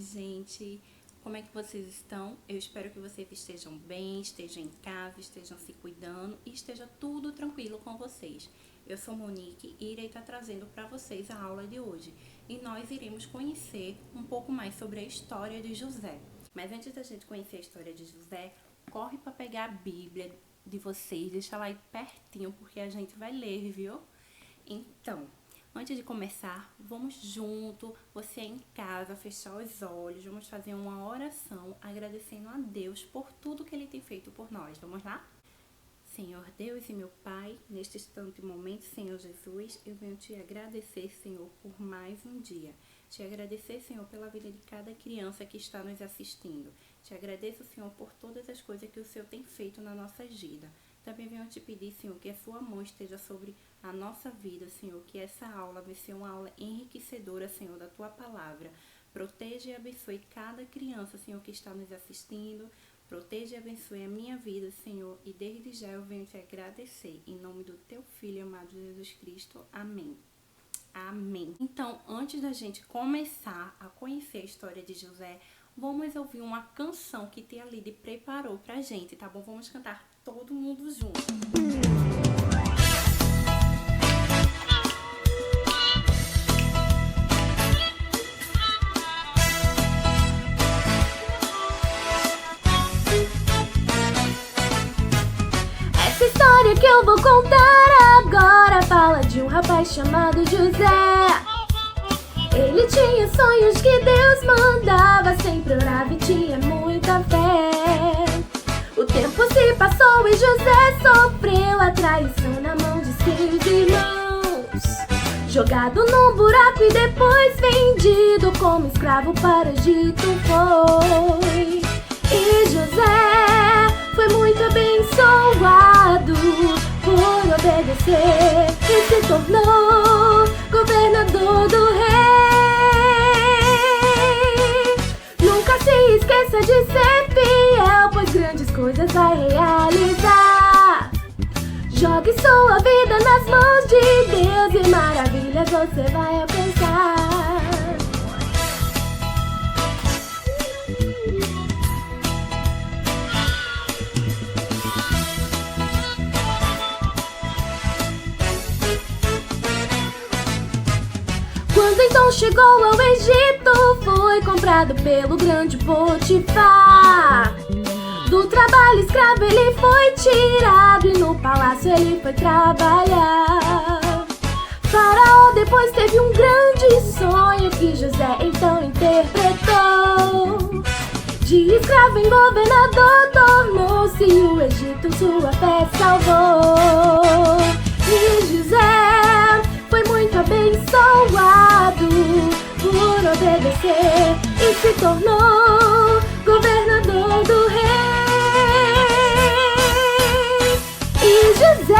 gente! Como é que vocês estão? Eu espero que vocês estejam bem, estejam em casa, estejam se cuidando e esteja tudo tranquilo com vocês. Eu sou Monique e irei estar trazendo para vocês a aula de hoje. E nós iremos conhecer um pouco mais sobre a história de José. Mas antes da gente conhecer a história de José, corre para pegar a Bíblia de vocês, deixa lá aí pertinho, porque a gente vai ler, viu? Então, antes de começar, vamos junto, você em casa, fechar os olhos, vamos fazer uma oração agradecendo a Deus por tudo que Ele tem feito por nós. Vamos lá? Senhor Deus e meu Pai, neste instante momento, Senhor Jesus, eu venho te agradecer, Senhor, por mais um dia. Te agradecer, Senhor, pela vida de cada criança que está nos assistindo. Te agradeço, Senhor, por todas as coisas que o Senhor tem feito na nossa vida. Também venho te pedir, Senhor, que a sua mão esteja sobre a nossa vida, Senhor, que essa aula vai ser uma aula enriquecedora, Senhor, da tua palavra. Proteja e abençoe cada criança, Senhor, que está nos assistindo. Proteja e abençoe a minha vida, Senhor, e desde já eu venho te agradecer. Em nome do teu Filho amado Jesus Cristo. Amém. Amém. Então, antes da gente começar a conhecer a história de José, vamos ouvir uma canção que Tia Lide preparou pra gente, tá bom? Vamos cantar todo mundo junto. Essa história que eu vou contar agora fala de um rapaz chamado José. Ele tinha sonhos que Deus mandava, sempre orava e tinha muita fé. O tempo se passou e José sofreu a traição na mão de seus irmãos. Jogado num buraco e depois vendido como escravo para o Egito foi. E José foi muito abençoado por obedecer e se tornou governador do rei. Nunca se esqueça de ser fiel, pois grandes coisas vai realizar. Jogue sua vida nas mãos de Deus e maravilhas você vai alcançar. Quando então chegou ao Egito, foi comprado pelo grande Potifar. Do trabalho escravo ele foi tirado e no palácio ele foi trabalhar. Faraó depois teve um grande sonho que José então interpretou. De escravo em governador tornou-se e o Egito sua fé salvou. E José foi muito abençoado por obedecer e se tornou governador do rei. E José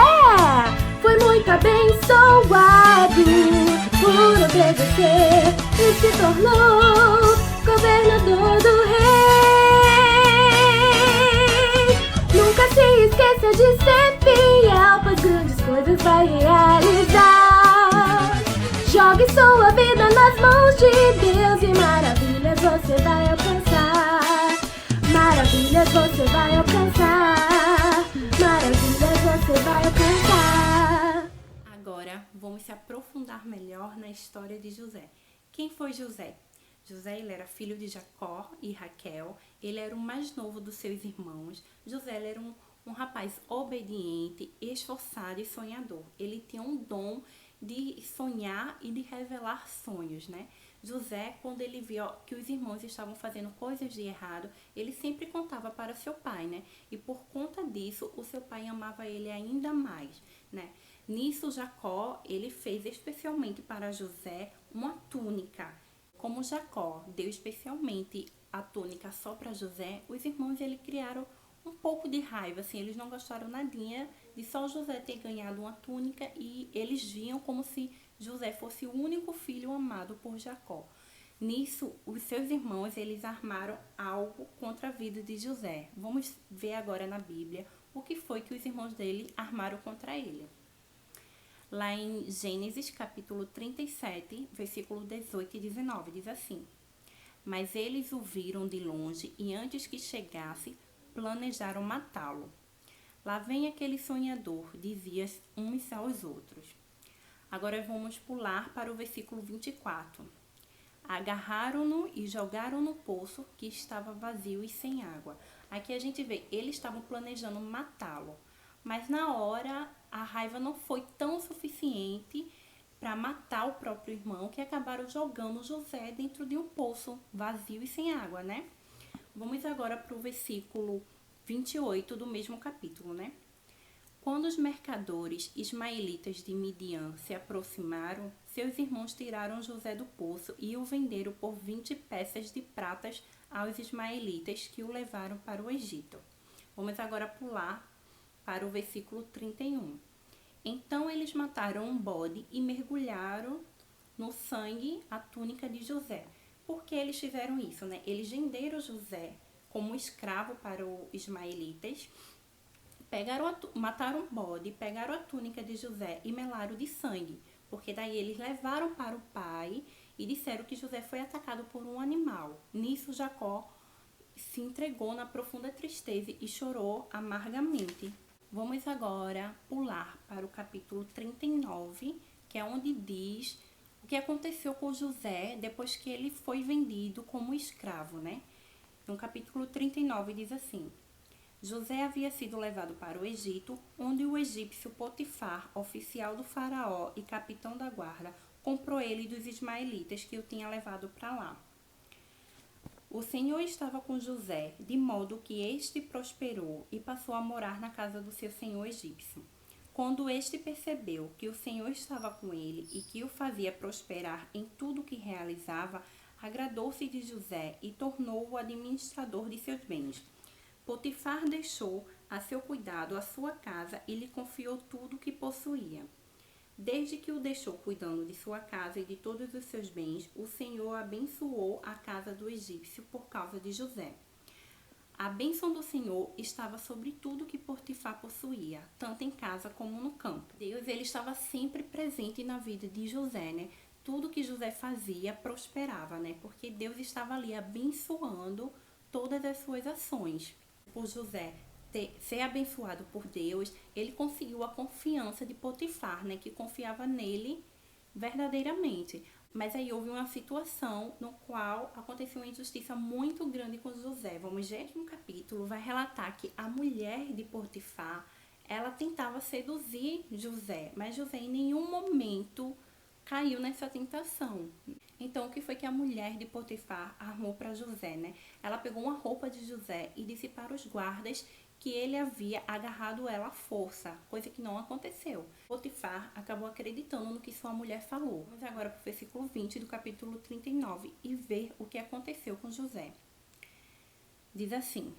foi muito abençoado por obedecer e se tornou governador do rei. Nunca se esqueça de ser fiel, pois grandes coisas vai realizar. Jogue sua vida nas mãos de Deus e maravilhas você vai alcançar. Maravilhas você vai alcançar. Maravilhas você vai alcançar. Agora, vamos se aprofundar melhor na história de José. Quem foi José? José, ele era filho de Jacó e Raquel. Ele era o mais novo dos seus irmãos. José, ele era um rapaz obediente, esforçado e sonhador. Ele tinha um dom de sonhar e de revelar sonhos, né? José, quando ele viu que os irmãos estavam fazendo coisas de errado, ele sempre contava para seu pai, né? E por conta disso, o seu pai amava ele ainda mais, né? Nisso, Jacó, ele fez especialmente para José uma túnica. Como Jacó deu especialmente a túnica só para José, os irmãos ele criaram um pouco de raiva, assim, eles não gostaram nadinha de só José ter ganhado uma túnica e eles viam como se José fosse o único filho amado por Jacó. Nisso, os seus irmãos, eles armaram algo contra a vida de José. Vamos ver agora na Bíblia o que foi que os irmãos dele armaram contra ele. Lá em Gênesis, capítulo 37, versículo 18 e 19, diz assim: Mas eles o viram de longe e antes que chegasse, planejaram matá-lo. Lá vem aquele sonhador, dizia uns aos outros. Agora vamos pular para o versículo 24. Agarraram-no e jogaram no poço que estava vazio e sem água. Aqui a gente vê, eles estavam planejando matá-lo. Mas na hora, a raiva não foi tão suficiente para matar o próprio irmão, que acabaram jogando José dentro de um poço vazio e sem água, né? Vamos agora para o versículo 28 do mesmo capítulo, né? Quando os mercadores ismaelitas de Midian se aproximaram, seus irmãos tiraram José do poço e o venderam por 20 peças de pratas aos ismaelitas que o levaram para o Egito. Vamos agora pular para o versículo 31. Então eles mataram um bode e mergulharam no sangue a túnica de José. Por que eles fizeram isso, né? Eles venderam José como escravo para os ismaelitas, mataram um bode, pegaram a túnica de José e melaram de sangue, porque daí eles levaram para o pai e disseram que José foi atacado por um animal. Nisso Jacó se entregou na profunda tristeza e chorou amargamente. Vamos agora pular para o capítulo 39, que é onde diz o que aconteceu com José depois que ele foi vendido como escravo, né? No capítulo 39 diz assim: José havia sido levado para o Egito, onde o egípcio Potifar, oficial do faraó e capitão da guarda, comprou ele dos ismaelitas que o tinha levado para lá. O Senhor estava com José, de modo que este prosperou e passou a morar na casa do seu senhor egípcio. Quando este percebeu que o Senhor estava com ele e que o fazia prosperar em tudo o que realizava, agradou-se de José e tornou-o o administrador de seus bens. Potifar deixou a seu cuidado a sua casa e lhe confiou tudo o que possuía. Desde que o deixou cuidando de sua casa e de todos os seus bens, o Senhor abençoou a casa do egípcio por causa de José. A bênção do Senhor estava sobre tudo que Potifar possuía, tanto em casa como no campo. Deus, ele estava sempre presente na vida de José, né? Tudo que José fazia prosperava, né? Porque Deus estava ali abençoando todas as suas ações. Por José ser abençoado por Deus, ele conseguiu a confiança de Potifar, né? Que confiava nele verdadeiramente. Mas aí houve uma situação no qual aconteceu uma injustiça muito grande com José. Vamos ver que um capítulo vai relatar que a mulher de Potifar, ela tentava seduzir José, mas José em nenhum momento caiu nessa tentação. Então, o que foi que a mulher de Potifar armou para José, né? Ela pegou uma roupa de José e disse para os guardas que ele havia agarrado ela à força, coisa que não aconteceu. Potifar acabou acreditando no que sua mulher falou. Vamos agora para o versículo 20 do capítulo 39 e ver o que aconteceu com José. Diz assim: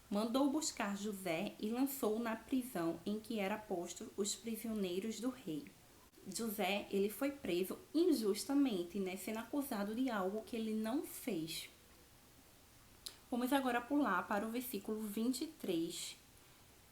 mandou buscar José e lançou-o na prisão em que era posto os prisioneiros do rei. José, ele foi preso injustamente, né, sendo acusado de algo que ele não fez. Vamos agora pular para o versículo 23,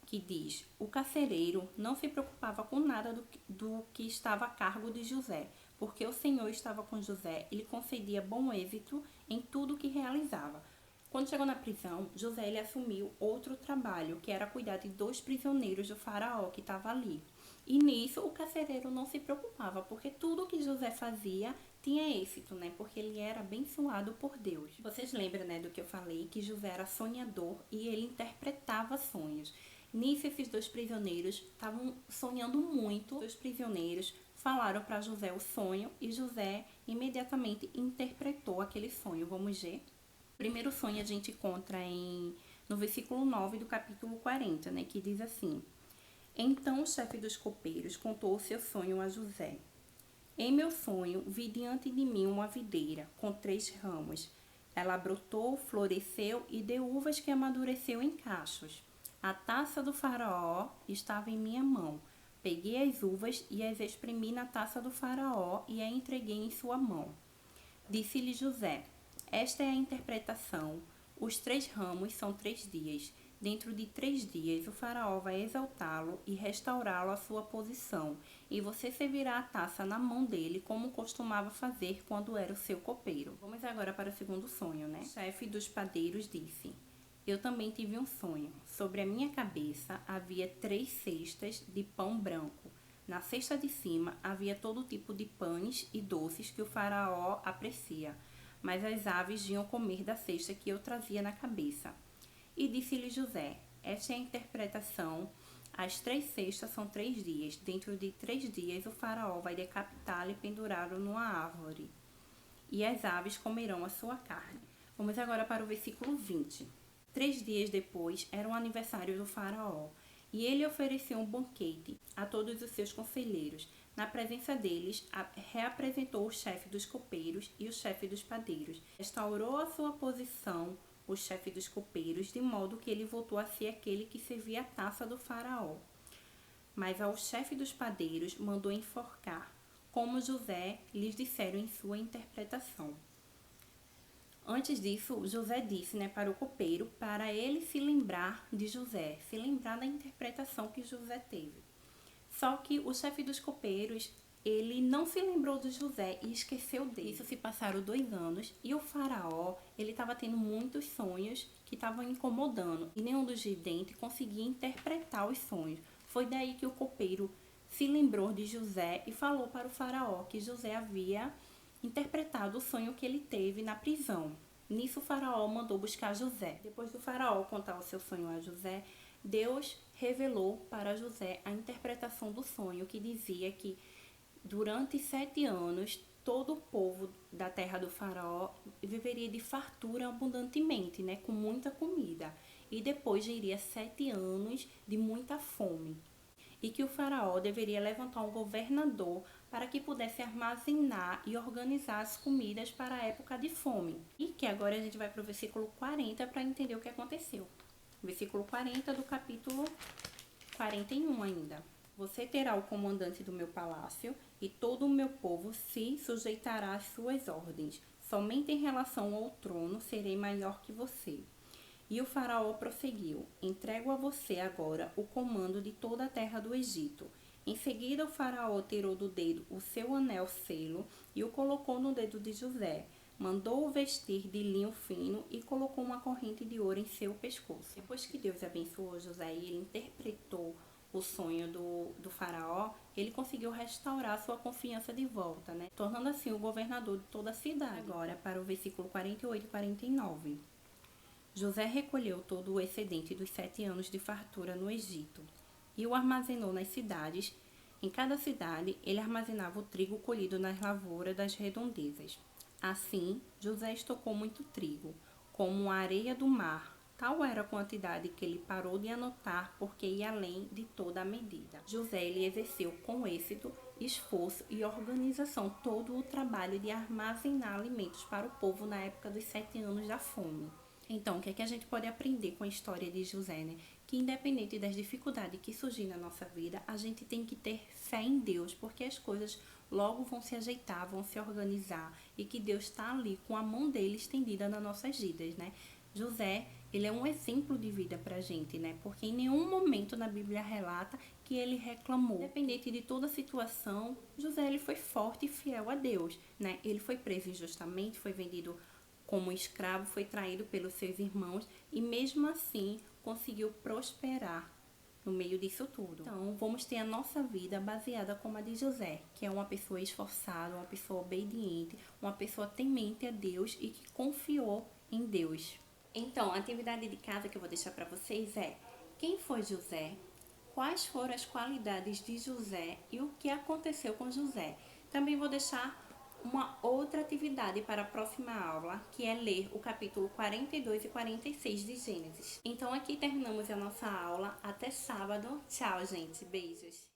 que diz: o carcereiro não se preocupava com nada do que estava a cargo de José, porque o Senhor estava com José e lhe concedia bom êxito em tudo o que realizava. Quando chegou na prisão, José ele assumiu outro trabalho, que era cuidar de 2 prisioneiros do faraó que estava ali. E nisso o carcereiro não se preocupava, porque tudo que José fazia tinha êxito, né? Porque ele era abençoado por Deus. Vocês lembram, né, do que eu falei, que José era sonhador e ele interpretava sonhos. Nisso, esses 2 prisioneiros estavam sonhando muito. Os prisioneiros falaram para José o sonho e José imediatamente interpretou aquele sonho. Vamos ver? O primeiro sonho a gente encontra no versículo 9 do capítulo 40, né? Que diz assim: então o chefe dos copeiros contou o seu sonho a José. Em meu sonho, vi diante de mim uma videira com 3 ramos. Ela brotou, floresceu e deu uvas que amadureceu em cachos. A taça do faraó estava em minha mão. Peguei as uvas e as espremi na taça do faraó e a entreguei em sua mão. Disse-lhe José: esta é a interpretação. Os 3 ramos são 3 dias. Dentro de 3 dias, o faraó vai exaltá-lo e restaurá-lo à sua posição, e você servirá a taça na mão dele, como costumava fazer quando era o seu copeiro. Vamos agora para o segundo sonho, né? O chefe dos padeiros disse: eu também tive um sonho. Sobre a minha cabeça havia 3 cestas de pão branco. Na cesta de cima havia todo tipo de pães e doces que o faraó aprecia, mas as aves vinham comer da cesta que eu trazia na cabeça. E disse-lhe José: esta é a interpretação. As 3 cestas são 3 dias. Dentro de 3 dias o faraó vai decapitá-lo e pendurá-lo numa árvore, e as aves comerão a sua carne. Vamos agora para o versículo 20. 3 dias depois era o aniversário do faraó, e ele ofereceu um banquete a todos os seus conselheiros. Na presença deles, reapresentou o chefe dos copeiros e o chefe dos padeiros. Restaurou a sua posição o chefe dos copeiros, de modo que ele voltou a ser aquele que servia a taça do faraó. Mas ao chefe dos padeiros mandou enforcar, como José lhes disseram em sua interpretação. Antes disso, José disse, para o copeiro, para ele se lembrar de José, se lembrar da interpretação que José teve. Só que o chefe dos copeiros, ele não se lembrou de José e esqueceu dele. Isso se passaram 2 anos e o faraó, ele estava tendo muitos sonhos que estavam incomodando e nenhum dos videntes conseguia interpretar os sonhos. Foi daí que o copeiro se lembrou de José e falou para o faraó que José havia interpretado o sonho que ele teve na prisão. Nisso o faraó mandou buscar José. Depois do faraó contar o seu sonho a José, Deus revelou para José a interpretação do sonho, que dizia que durante 7 anos todo o povo da terra do faraó viveria de fartura abundantemente, com muita comida. E depois iria 7 anos de muita fome. E que o faraó deveria levantar um governador para que pudesse armazenar e organizar as comidas para a época de fome. E que agora a gente vai para o versículo 40 para entender o que aconteceu. Versículo 40 do capítulo 41 ainda. Você terá o comandante do meu palácio e todo o meu povo se sujeitará às suas ordens. Somente em relação ao trono serei maior que você. E o faraó prosseguiu: entrego a você agora o comando de toda a terra do Egito. Em seguida, o faraó tirou do dedo o seu anel selo e o colocou no dedo de José. Mandou-o vestir de linho fino e colocou uma corrente de ouro em seu pescoço. Depois que Deus abençoou José e ele interpretou o sonho do faraó, ele conseguiu restaurar sua confiança de volta, tornando assim o governador de toda a cidade. Agora, para o versículo 48 e 49. José recolheu todo o excedente dos 7 anos de fartura no Egito e o armazenou nas cidades. Em cada cidade, ele armazenava o trigo colhido nas lavouras das redondezas. Assim, José estocou muito trigo, como a areia do mar. Tal era a quantidade que ele parou de anotar, porque ia além de toda a medida. José ele exerceu com êxito, esforço e organização todo o trabalho de armazenar alimentos para o povo na época dos 7 anos da fome. Então, o que é que a gente pode aprender com a história de José, Que independente das dificuldades que surgem na nossa vida, a gente tem que ter fé em Deus, porque as coisas logo vão se ajeitar, vão se organizar, e que Deus está ali com a mão dele estendida nas nossas vidas, José, ele é um exemplo de vida pra gente, Porque em nenhum momento na Bíblia relata que ele reclamou. Independente de toda a situação, José ele foi forte e fiel a Deus, Ele foi preso injustamente, foi vendido como escravo, foi traído pelos seus irmãos e mesmo assim conseguiu prosperar no meio disso tudo. Então, vamos ter a nossa vida baseada como a de José, que é uma pessoa esforçada, uma pessoa obediente, uma pessoa temente a Deus e que confiou em Deus. Então, a atividade de casa que eu vou deixar para vocês é: quem foi José? Quais foram as qualidades de José e o que aconteceu com José? Também vou deixar uma outra atividade para a próxima aula, que é ler o capítulo 42 e 46 de Gênesis. Então aqui terminamos a nossa aula. Até sábado. Tchau, gente. Beijos.